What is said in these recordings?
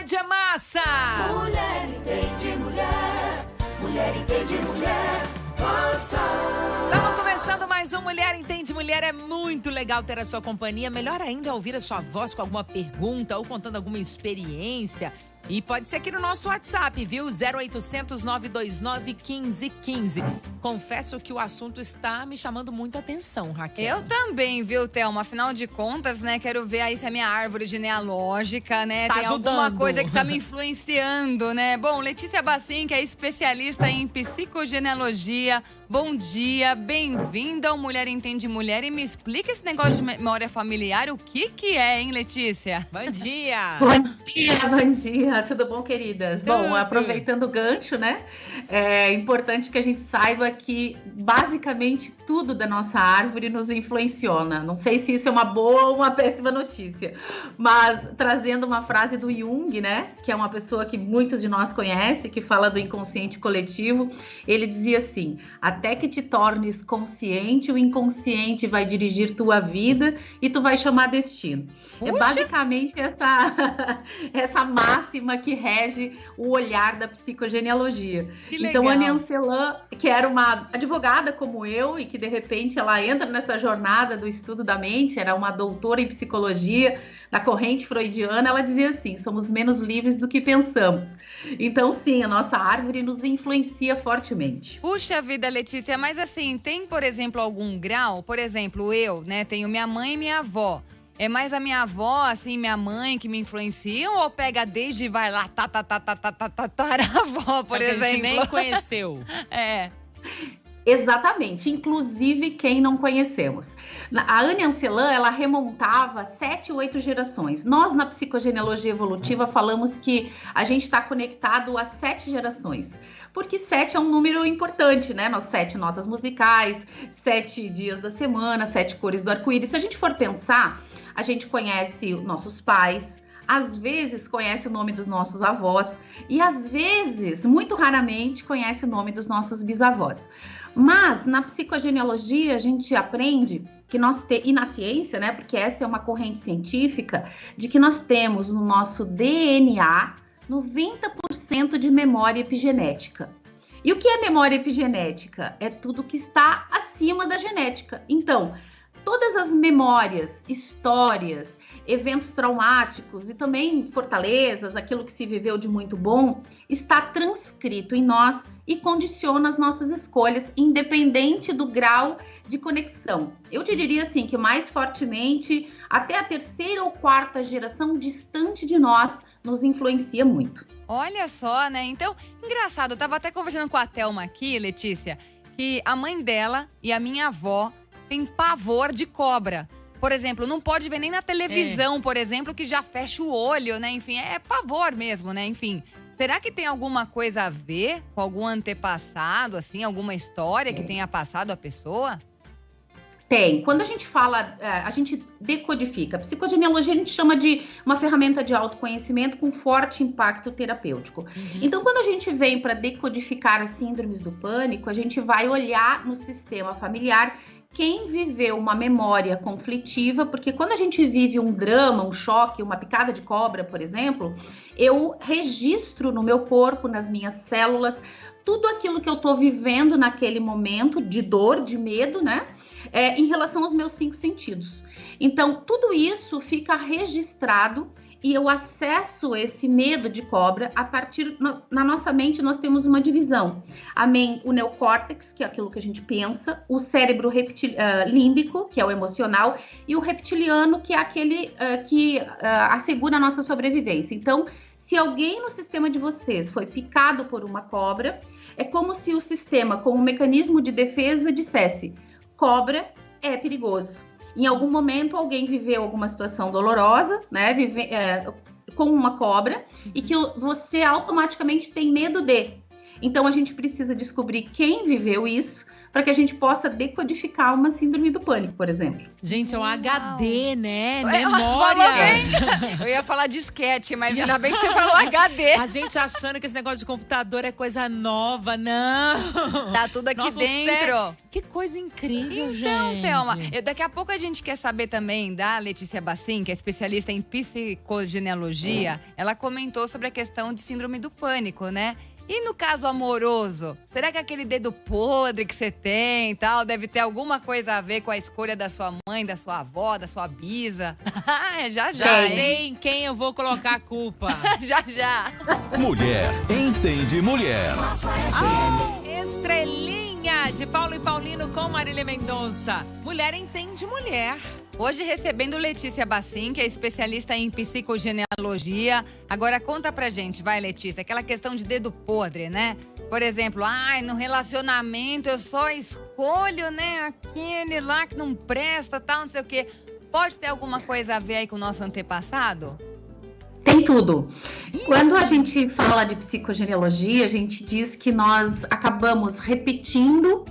verdade é massa! Mulher entende mulher, mulher entende mulher, massa! Estamos começando mais um Mulher Entende Mulher. É muito legal ter a sua companhia. Melhor ainda é ouvir a sua voz com alguma pergunta ou contando alguma experiência. E pode ser aqui no nosso WhatsApp, viu? 0800 929 1515. Confesso que o assunto está me chamando muita atenção, Raquel. Eu também, viu, Thelma? Afinal de contas, né, quero ver aí se a minha árvore genealógica, né, Tá tem ajudando. alguma coisa que tá me influenciando, né? Bom, Letícia Bacin, que é especialista em psicogenealogia. Bom dia, bem-vinda ao Mulher Entende Mulher. E me explica esse negócio de memória familiar, o que é, hein, Letícia? Bom dia! Bom dia, tudo bom, queridas? Bom, aproveitando o gancho, né? É importante que a gente saiba que basicamente tudo da nossa árvore nos influenciona. Não sei se isso é uma boa ou uma péssima notícia, mas trazendo uma frase do Jung, né? Que é uma pessoa que muitos de nós conhecem, que fala do inconsciente coletivo. Ele dizia assim: até que te tornes consciente, o inconsciente vai dirigir tua vida e tu vai chamar destino. Puxa. É basicamente essa máxima que rege o olhar da psicogenealogia. Que Então, legal. a Anne Ancelan, que era uma advogada como eu e que, de repente, ela entra nessa jornada do estudo da mente, era uma doutora em psicologia, na corrente freudiana, ela dizia assim: somos menos livres do que pensamos. Então, sim, a nossa árvore nos influencia fortemente. Puxa vida, Letícia, mas assim, tem, por exemplo, algum grau? Por exemplo, eu, né, tenho minha mãe e minha avó. É mais a minha avó, assim, minha mãe que me influenciam ou pega desde e vai lá, tataravó, por É que exemplo? a gente nem conheceu. É. Exatamente, inclusive quem não conhecemos. A Anne Ancelan, ela remontava 7, 8 gerações. Nós, na psicogenealogia evolutiva, falamos que a gente está conectado a 7 gerações. Porque 7 é um número importante, né? Nós 7 notas musicais, 7 dias da semana, 7 cores do arco-íris. Se a gente for pensar, a gente conhece nossos pais, às vezes conhece o nome dos nossos avós e às vezes, muito raramente, conhece o nome dos nossos bisavós. Mas na psicogenealogia a gente aprende que e na ciência, né, porque essa é uma corrente científica, de que nós temos no nosso DNA 90% de memória epigenética. E o que é memória epigenética? É tudo que está acima da genética. Então, todas as memórias, histórias, eventos traumáticos e também fortalezas, aquilo que se viveu de muito bom, está transcrito em nós e condiciona as nossas escolhas, independente do grau de conexão. Eu te diria assim, que mais fortemente, até a 3ª ou 4ª geração distante de nós, nos influencia muito. Olha só, né? Então, engraçado, eu tava até conversando com a Thelma aqui, Letícia, que a mãe dela e a minha avó têm pavor de cobra. Por exemplo, não pode ver nem na televisão, por exemplo, que já fecha o olho, né? Enfim, é pavor mesmo, né? Enfim, será que tem alguma coisa a ver com algum antepassado, assim, alguma história que tenha passado a pessoa? Tem. Quando a gente fala, a gente decodifica. A psicogenealogia a gente chama de uma ferramenta de autoconhecimento com forte impacto terapêutico. Então, quando a gente vem para decodificar as síndromes do pânico, a gente vai olhar no sistema familiar quem viveu uma memória conflitiva, porque quando a gente vive um drama, um choque, uma picada de cobra, por exemplo, eu registro no meu corpo, nas minhas células, tudo aquilo que eu tô vivendo naquele momento de dor, de medo, né? Em relação aos meus 5 sentidos. Então, tudo isso fica registrado e eu acesso esse medo de cobra a partir... Na nossa mente, nós temos uma divisão. O neocórtex, que é aquilo que a gente pensa, o cérebro límbico, que é o emocional, e o reptiliano, que é aquele que assegura a nossa sobrevivência. Então, se alguém no sistema de vocês foi picado por uma cobra, é como se o sistema, como um mecanismo de defesa, dissesse: cobra é perigoso. Em algum momento, alguém viveu alguma situação dolorosa, né, com uma cobra, e que você automaticamente tem medo de. Então, a gente precisa descobrir quem viveu isso, para que a gente possa decodificar uma síndrome do pânico, por exemplo. Gente, é um HD, né? Falou Memória. bem. Eu ia falar disquete, mas ainda bem que você falou HD. A gente achando que esse negócio de computador é coisa nova. Não. Tá tudo aqui Nosso dentro. cérebro. Que coisa incrível, gente. Então, Thelma, daqui a pouco a gente quer saber também da Letícia Bassim, que é especialista em psicogenealogia. Ela comentou sobre a questão de síndrome do pânico, né? E no caso amoroso, será que aquele dedo podre que você tem e tal deve ter alguma coisa a ver com a escolha da sua mãe, da sua avó, da sua bisa? Já, Já hein? sei em quem eu vou colocar a culpa. Já. Mulher entende mulher. Estrelinha de Paulo e Paulino com Marília Mendonça. Mulher entende mulher. Hoje recebendo Letícia Bassim, que é especialista em psicogenealogia. Agora conta pra gente, vai Letícia, aquela questão de dedo podre, né? Por exemplo, no relacionamento eu só escolho, né, aquele lá que não presta, tal, não sei o quê. Pode ter alguma coisa a ver aí com o nosso antepassado? Tem tudo. Quando a gente fala de psicogenealogia, a gente diz que nós acabamos repetindo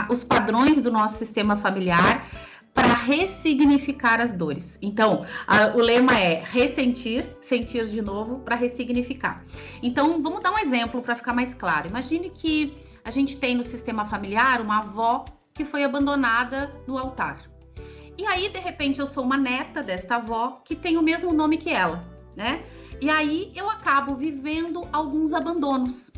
os padrões do nosso sistema familiar para ressignificar as dores. Então, o lema é ressentir, sentir de novo para ressignificar. Então, vamos dar um exemplo para ficar mais claro. Imagine que a gente tem no sistema familiar uma avó que foi abandonada no altar. E aí, de repente, eu sou uma neta desta avó que tem o mesmo nome que ela, né? E aí eu acabo vivendo alguns abandonos.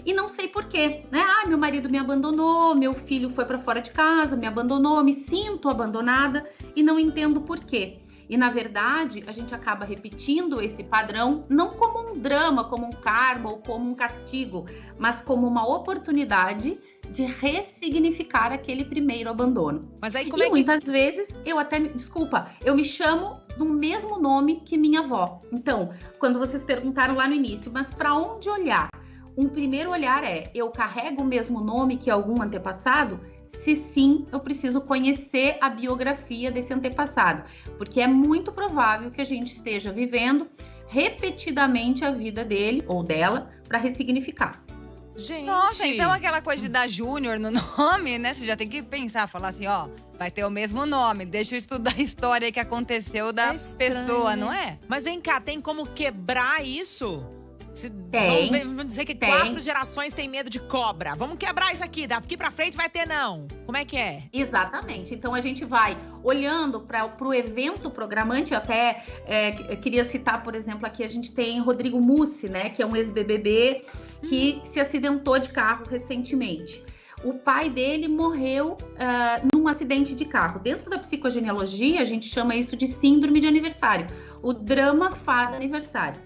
E não sei por quê, né? Meu marido me abandonou, meu filho foi para fora de casa, me abandonou, me sinto abandonada e não entendo por quê. E, na verdade, a gente acaba repetindo esse padrão não como um drama, como um karma ou como um castigo, mas como uma oportunidade de ressignificar aquele primeiro abandono. Mas aí como E muitas vezes eu me chamo do mesmo nome que minha avó. Então, quando vocês perguntaram lá no início, mas para onde olhar? Um primeiro olhar eu carrego o mesmo nome que algum antepassado? Se sim, eu preciso conhecer a biografia desse antepassado, porque é muito provável que a gente esteja vivendo repetidamente a vida dele ou dela para ressignificar. Gente. Nossa, então aquela coisa de dar Júnior no nome, né? Você já tem que pensar, falar assim, vai ter o mesmo nome. Deixa eu estudar a história que aconteceu da pessoa, né? Não é? Mas vem cá, tem como quebrar isso? Tem. Vamos dizer que 4 gerações têm medo de cobra. Vamos quebrar isso aqui. Daqui pra frente vai ter não. Como é que é? Exatamente. Então a gente vai olhando para o evento programante. Eu até queria citar, por exemplo, aqui a gente tem Rodrigo Mussi, né? Que é um ex-BBB que se acidentou de carro recentemente. O pai dele morreu num acidente de carro. Dentro da psicogenealogia, a gente chama isso de síndrome de aniversário. O drama faz aniversário.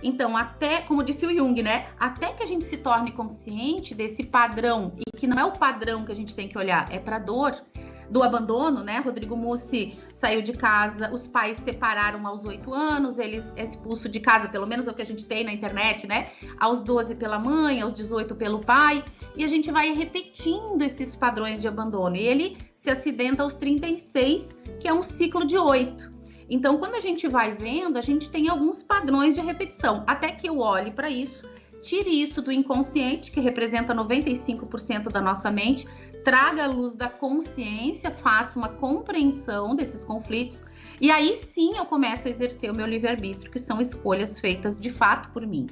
Então, até, como disse o Jung, né? Até que a gente se torne consciente desse padrão, e que não é o padrão que a gente tem que olhar, é para a dor do abandono, né? Rodrigo Mussi saiu de casa, os pais se separaram aos 8 anos, ele é expulso de casa, pelo menos é o que a gente tem na internet, né? Aos 12 pela mãe, aos 18 pelo pai, e a gente vai repetindo esses padrões de abandono. E ele se acidenta aos 36, que é um ciclo de 8. Então, quando a gente vai vendo, a gente tem alguns padrões de repetição. Até que eu olhe para isso, tire isso do inconsciente, que representa 95% da nossa mente, traga a luz da consciência, faça uma compreensão desses conflitos, e aí sim eu começo a exercer o meu livre-arbítrio, que são escolhas feitas de fato por mim.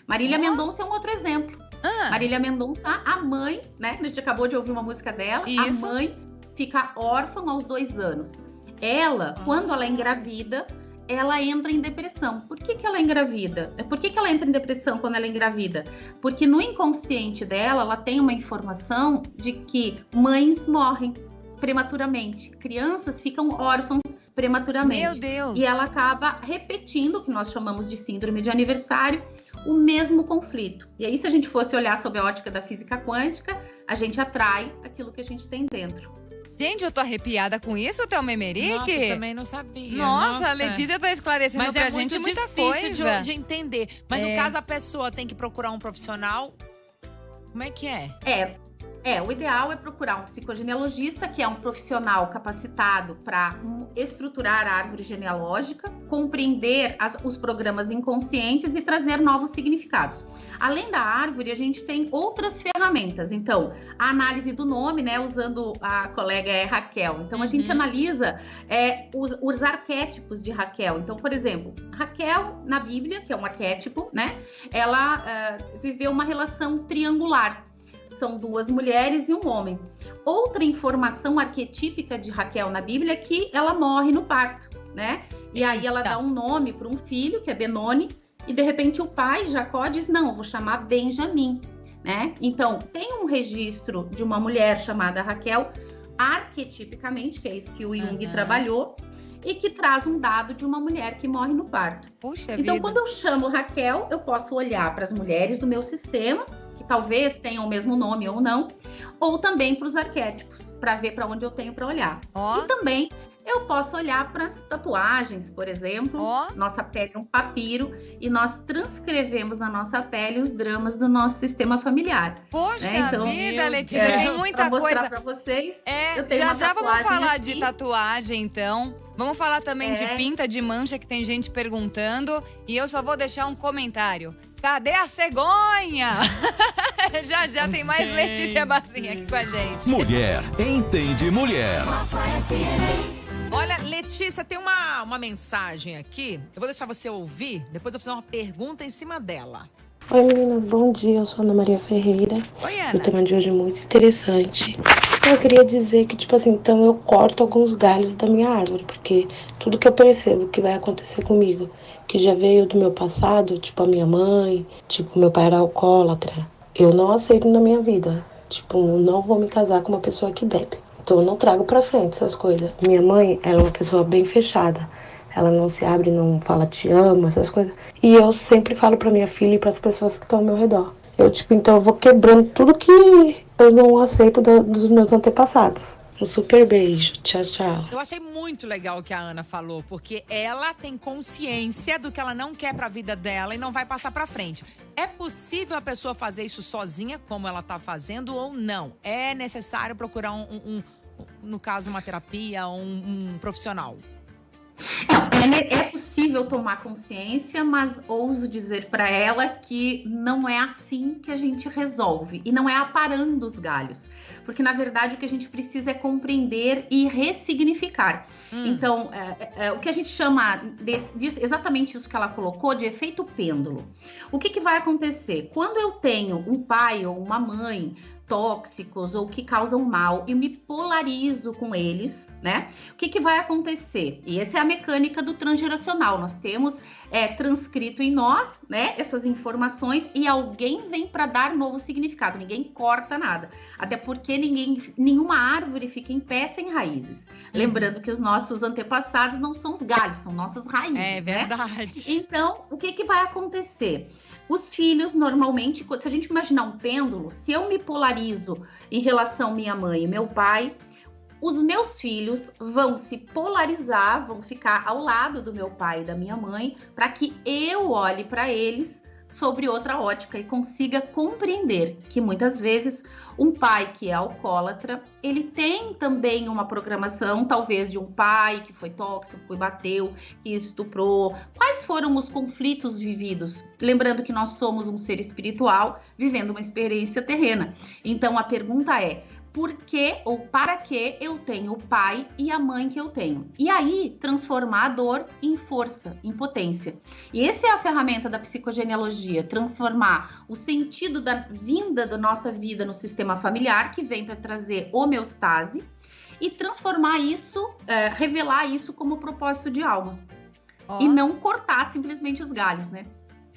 Marília Mendonça é um outro exemplo. Marília Mendonça, a mãe, né? A gente acabou de ouvir uma música dela. Isso. A mãe fica órfã aos 2 anos. Ela, quando ela engravida, ela entra em depressão. Por que ela engravida? Por que ela entra em depressão quando ela engravida? Porque no inconsciente dela, ela tem uma informação de que mães morrem prematuramente. Crianças ficam órfãs prematuramente. Meu Deus! E ela acaba repetindo, o que nós chamamos de síndrome de aniversário, o mesmo conflito. E aí, se a gente fosse olhar sob a ótica da física quântica, a gente atrai aquilo que a gente tem dentro. Gente, eu tô arrepiada com isso, Thelma Emerick. Nossa, eu também não sabia. Nossa, a Letícia tá esclarecendo Mas pra é gente muito muita difícil coisa. de entender. Mas no caso, a pessoa tem que procurar um profissional. Como é que é? O ideal é procurar um psicogenealogista, que é um profissional capacitado para estruturar a árvore genealógica, compreender os programas inconscientes e trazer novos significados. Além da árvore, a gente tem outras ferramentas. Então, a análise do nome, né? Usando a colega Raquel. Então, a gente analisa os arquétipos de Raquel. Então, por exemplo, Raquel, na Bíblia, que é um arquétipo, né? Ela viveu uma relação triangular. São 2 mulheres e um homem. Outra informação arquetípica de Raquel na Bíblia é que ela morre no parto, né? E aí ela dá um nome para um filho, que é Benoni, e de repente o pai, Jacó, diz, não, eu vou chamar Benjamim, né? Então, tem um registro de uma mulher chamada Raquel, arquetipicamente, que é isso que o Jung trabalhou, e que traz um dado de uma mulher que morre no parto. Puxa então, vida. quando eu chamo Raquel, eu posso olhar para as mulheres do meu sistema, que talvez tenham o mesmo nome ou não, ou também para os arquétipos, para ver para onde eu tenho para olhar. E também eu posso olhar para as tatuagens, por exemplo. Nossa pele é um papiro e nós transcrevemos na nossa pele os dramas do nosso sistema familiar. Poxa Então, vida, Letícia, tem muita pra coisa. mostrar para vocês. Eu tenho uma já vamos tatuagem falar aqui. de tatuagem, então. Vamos falar também de pinta de mancha, que tem gente perguntando. E eu só vou deixar um comentário. Cadê a cegonha? já tem mais Letícia Bazinha aqui com a gente. Mulher entende mulher. Olha, Letícia, tem uma mensagem aqui. Eu vou deixar você ouvir, depois eu vou fazer uma pergunta em cima dela. Oi, meninas, bom dia. Eu sou a Ana Maria Ferreira. Oi, Ana. O tema de hoje é muito interessante. Eu queria dizer que, então eu corto alguns galhos da minha árvore, porque tudo que eu percebo que vai acontecer comigo, que já veio do meu passado, a minha mãe, meu pai era alcoólatra, eu não aceito na minha vida. Não vou me casar com uma pessoa que bebe. Então eu não trago pra frente essas coisas. Minha mãe, ela é uma pessoa bem fechada. Ela não se abre, não fala te amo, essas coisas. E eu sempre falo pra minha filha e pras pessoas que estão ao meu redor. Então eu vou quebrando tudo que eu não aceito dos meus antepassados. Um super beijo. Tchau, tchau. Eu achei muito legal o que a Ana falou, porque ela tem consciência do que ela não quer pra vida dela e não vai passar pra frente. É possível a pessoa fazer isso sozinha, como ela tá fazendo, ou não? É necessário procurar no caso, uma terapia, um profissional? É possível tomar consciência, mas ouso dizer para ela que não é assim que a gente resolve. E não é aparando os galhos. Porque, na verdade, o que a gente precisa é compreender e ressignificar. Então, o que a gente chama disso, exatamente isso que ela colocou, de efeito pêndulo. O que vai acontecer? Quando eu tenho um pai ou uma mãe tóxicos ou que causam mal e me polarizo com eles, né? O que vai acontecer? E essa é a mecânica do transgeracional. Nós temos transcrito em nós, né, essas informações e alguém vem para dar novo significado. Ninguém corta nada. Até porque nenhuma árvore fica em pé sem raízes. Lembrando que os nossos antepassados não são os galhos, são nossas raízes. É verdade. Né? Então, o que vai acontecer? Os filhos, normalmente, se a gente imaginar um pêndulo, se eu me polarizo em relação à minha mãe e meu pai, os meus filhos vão se polarizar, vão ficar ao lado do meu pai e da minha mãe, para que eu olhe para eles sobre outra ótica e consiga compreender que muitas vezes um pai que é alcoólatra, ele tem também uma programação, talvez de um pai que foi tóxico, que bateu, que estuprou. Quais foram os conflitos vividos? Lembrando que nós somos um ser espiritual vivendo uma experiência terrena. Então a pergunta é: por que ou para que eu tenho o pai e a mãe que eu tenho? E aí, transformar a dor em força, em potência. E essa é a ferramenta da psicogenealogia, transformar o sentido da vinda da nossa vida no sistema familiar, que vem para trazer homeostase, e transformar isso, revelar isso como propósito de alma. E não cortar simplesmente os galhos, né?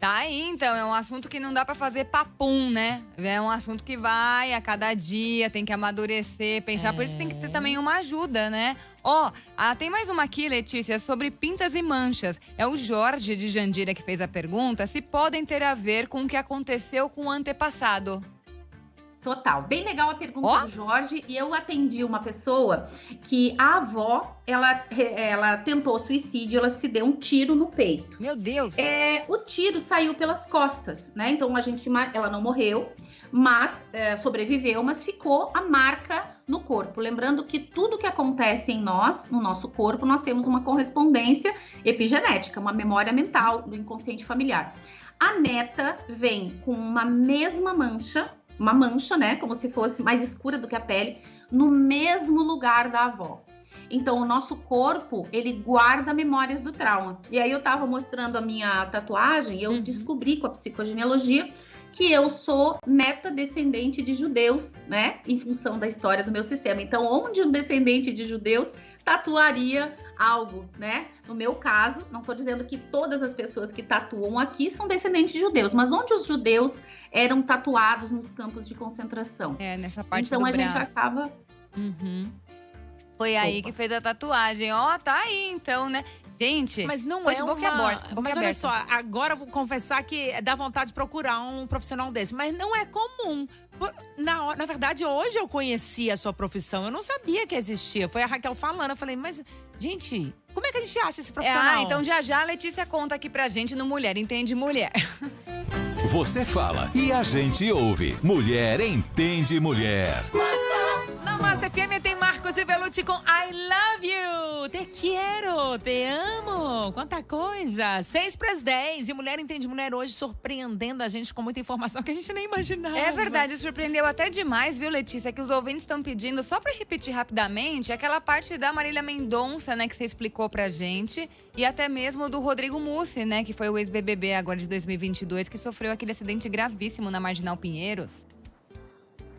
Tá aí, então, é um assunto que não dá pra fazer papum, né? É um assunto que vai a cada dia, tem que amadurecer, pensar. Por isso tem que ter também uma ajuda, né? Tem mais uma aqui, Letícia, sobre pintas e manchas. É o Jorge de Jandira que fez a pergunta, se podem ter a ver com o que aconteceu com o antepassado. Total. Bem legal a pergunta do Jorge. E eu atendi uma pessoa que a avó, ela tentou suicídio, ela se deu um tiro no peito. Meu Deus! O tiro saiu pelas costas, né? Então ela não morreu, mas sobreviveu, mas ficou a marca no corpo. Lembrando que tudo que acontece em nós, no nosso corpo, nós temos uma correspondência epigenética, uma memória mental do inconsciente familiar. A neta vem com uma mesma mancha, né, como se fosse mais escura do que a pele, no mesmo lugar da avó. Então, o nosso corpo, ele guarda memórias do trauma. E aí eu tava mostrando a minha tatuagem e eu descobri com a psicogenealogia que eu sou neta descendente de judeus, né? Em função da história do meu sistema. Então, onde um descendente de judeus tatuaria algo, né? No meu caso, não estou dizendo que todas as pessoas que tatuam aqui são descendentes de judeus, mas onde os judeus eram tatuados nos campos de concentração. Nessa parte então, do a braço. gente acaba... Foi aí que fez a tatuagem. Ó, tá aí então, né? Gente, mas não foi é de boca uma... aberta. Mas olha só, agora eu vou confessar que dá vontade de procurar um profissional desse. Mas não é comum. Na verdade, hoje eu conheci a sua profissão. Eu não sabia que existia. Foi a Raquel falando. Eu falei, mas, gente, como é que a gente acha esse profissional? Então já a Letícia conta aqui pra gente no Mulher Entende Mulher. Você fala e a gente ouve. Mulher Entende Mulher. Na Massa FM tem Marcos e Belucci com I Love You. Te quero, te amo. Quanta coisa. 6:10. E Mulher Entende Mulher hoje surpreendendo a gente com muita informação que a gente nem imaginava. É verdade, surpreendeu até demais, viu, Letícia? Que os ouvintes estão pedindo, só pra repetir rapidamente, aquela parte da Marília Mendonça, né, que você explicou pra gente. E até mesmo do Rodrigo Mussi, né, que foi o ex-BBB agora de 2022, que sofreu aquele acidente gravíssimo na Marginal Pinheiros.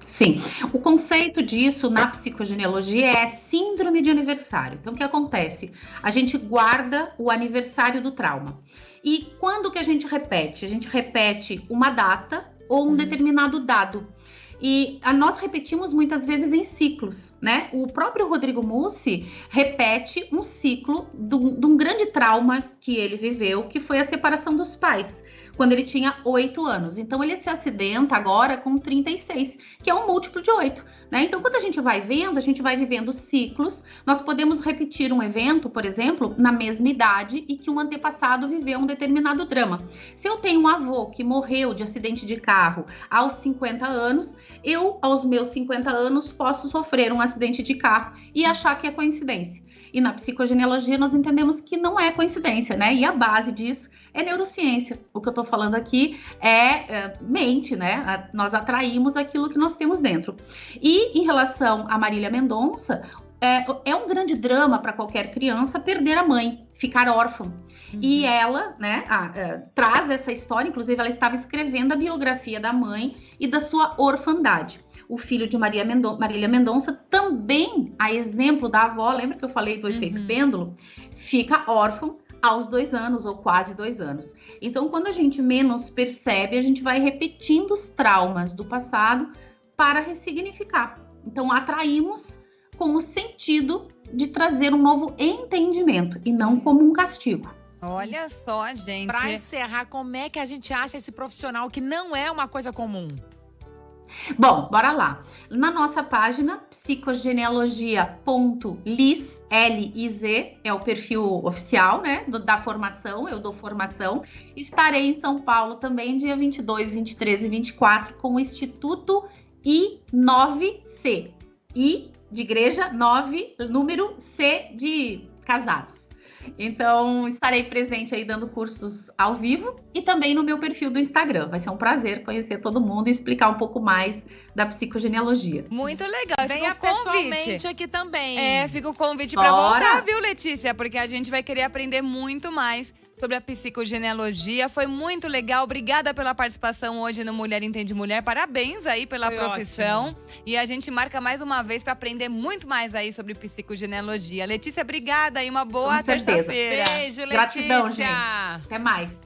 Sim, o conceito disso na psicogenealogia é síndrome de aniversário. Então, o que acontece? A gente guarda o aniversário do trauma. E quando que a gente repete? A gente repete uma data ou um determinado dado. E nós repetimos muitas vezes em ciclos, né? O próprio Rodrigo Mussi repete um ciclo de um grande trauma que ele viveu, que foi a separação dos pais, quando ele tinha 8 anos. Então, ele se acidenta agora com 36, que é um múltiplo de 8, né? Então, quando a gente vai vendo, a gente vai vivendo ciclos. Nós podemos repetir um evento, por exemplo, na mesma idade e que um antepassado viveu um determinado drama. Se eu tenho um avô que morreu de acidente de carro aos 50 anos, eu, aos meus 50 anos, posso sofrer um acidente de carro e achar que é coincidência. E na psicogenealogia nós entendemos que não é coincidência, né? E a base disso é neurociência. O que eu tô falando aqui é mente, né? Nós atraímos aquilo que nós temos dentro. E em relação a Marília Mendonça, é um grande drama para qualquer criança perder a mãe, ficar órfã. E ela, né, traz essa história, inclusive ela estava escrevendo a biografia da mãe e da sua orfandade. O filho de Marília Mendonça também, a exemplo da avó, lembra que eu falei do efeito pêndulo? Fica órfão aos 2 anos ou quase 2 anos. Então, quando a gente menos percebe, a gente vai repetindo os traumas do passado para ressignificar. Então, atraímos com o sentido de trazer um novo entendimento e não como um castigo. Olha só, gente. Pra encerrar, como é que a gente acha esse profissional que não é uma coisa comum? Bom, bora lá. Na nossa página, psicogenealogia.liz, L-I-Z, é o perfil oficial, né, da formação, eu dou formação. Estarei em São Paulo também, dia 22, 23 e 24, com o Instituto I9C. I de igreja, 9, número C de casados. Então, estarei presente aí dando cursos ao vivo e também no meu perfil do Instagram. Vai ser um prazer conhecer todo mundo e explicar um pouco mais da psicogenealogia. Muito legal. Venha pessoalmente aqui também. Fica o convite pra voltar, viu, Letícia? Porque a gente vai querer aprender muito mais sobre a psicogenealogia. Foi muito legal. Obrigada pela participação hoje no Mulher Entende Mulher. Parabéns aí pela profissão. Ótimo. E a gente marca mais uma vez para aprender muito mais aí sobre psicogenealogia. Letícia, obrigada e uma boa terça-feira. Beijo, Letícia. Gratidão, gente. Até mais.